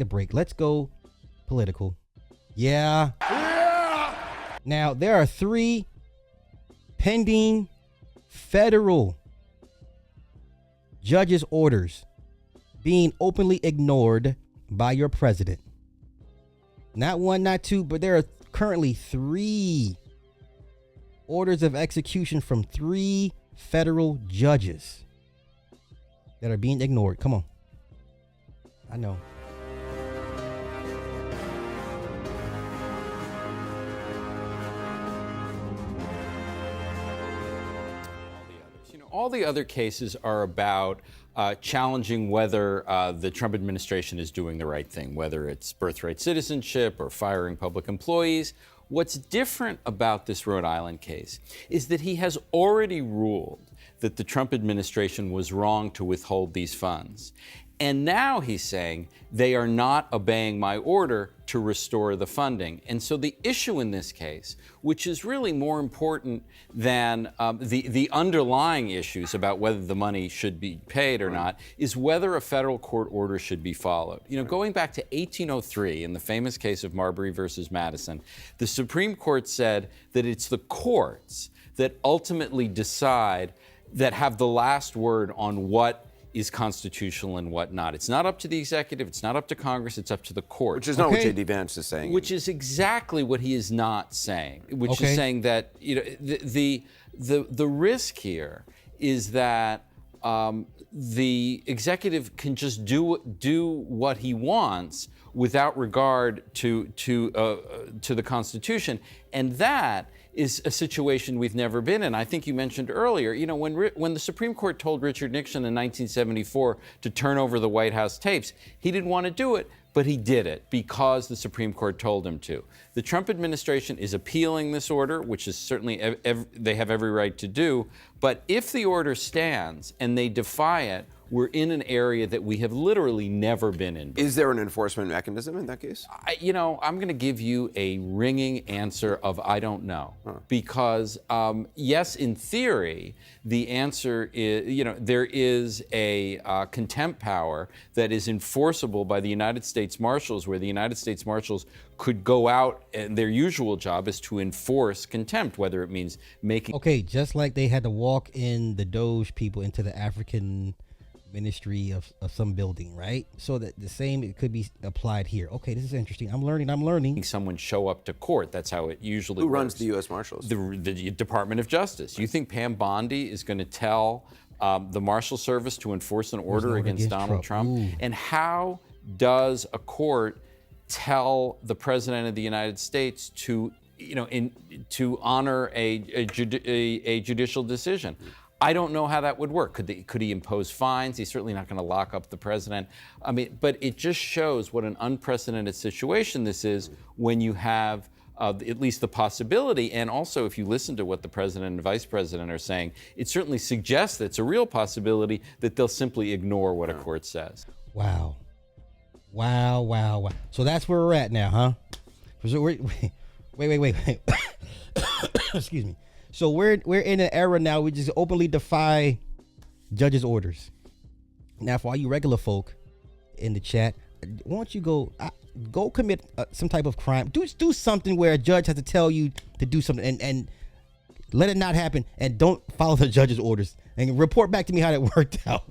the break. Let's go political. Yeah. Now, there are 3 pending federal judges' orders being openly ignored by your president. Not 1, not 2, but there are currently 3 orders of execution from 3 federal judges that are being ignored. Come on. I know. All the other cases are about challenging whether the Trump administration is doing the right thing, whether it's birthright citizenship or firing public employees. What's different about this Rhode Island case is that he has already ruled that the Trump administration was wrong to withhold these funds. And now he's saying they are not obeying my order to restore the funding. And so the issue in this case, which is really more important than the underlying issues about whether the money should be paid or not, is whether a federal court order should be followed. You know, going back to 1803, in the famous case of Marbury versus Madison, the Supreme Court said that it's the courts that ultimately decide, that have the last word on what is constitutional and what not. It's not up to the executive, it's not up to Congress, it's up to the court. Which is not what J.D. Vance is saying. Which is exactly what he is not saying. Which is saying that, you know, the risk here is that the executive can just do what he wants without regard to the Constitution, and that is a situation we've never been in. I think you mentioned earlier, you know, when the Supreme Court told Richard Nixon in 1974 to turn over the White House tapes, he didn't want to do it, but he did it because the Supreme Court told him to. The Trump administration is appealing this order, which is certainly they have every right to do, but if the order stands and they defy it, we're in an area that we have literally never been in before. Is there an enforcement mechanism in that case? I'm going to give you a ringing answer of I don't know. Because, yes, in theory, the answer is, you know, there is a contempt power that is enforceable by the United States Marshals, where the United States Marshals could go out, and their usual job is to enforce contempt, whether it means making... Okay, just like they had to walk in the Doge people into the African ministry of some building, right? So that the same, it could be applied here. Okay, this is interesting. I'm learning. Someone show up to court. That's how it usually works. Who runs the U.S. Marshals? The Department of Justice. You think Pam Bondi is going to tell the Marshal Service to enforce an order against Donald Trump? And how does a court tell the President of the United States to, you know, to honor a judicial decision? I don't know how that would work. Could he impose fines? He's certainly not going to lock up the president. I mean, but it just shows what an unprecedented situation this is when you have at least the possibility, and also if you listen to what the president and vice president are saying, it certainly suggests that it's a real possibility that they'll simply ignore what a court says. Wow. So that's where we're at now, huh? So wait. Excuse me. So we're in an era now we just openly defy judges' orders. Now, for all you regular folk in the chat, why don't you go commit some type of crime? Do something where a judge has to tell you to do something, and let it not happen, and don't follow the judge's orders, and report back to me how that worked out.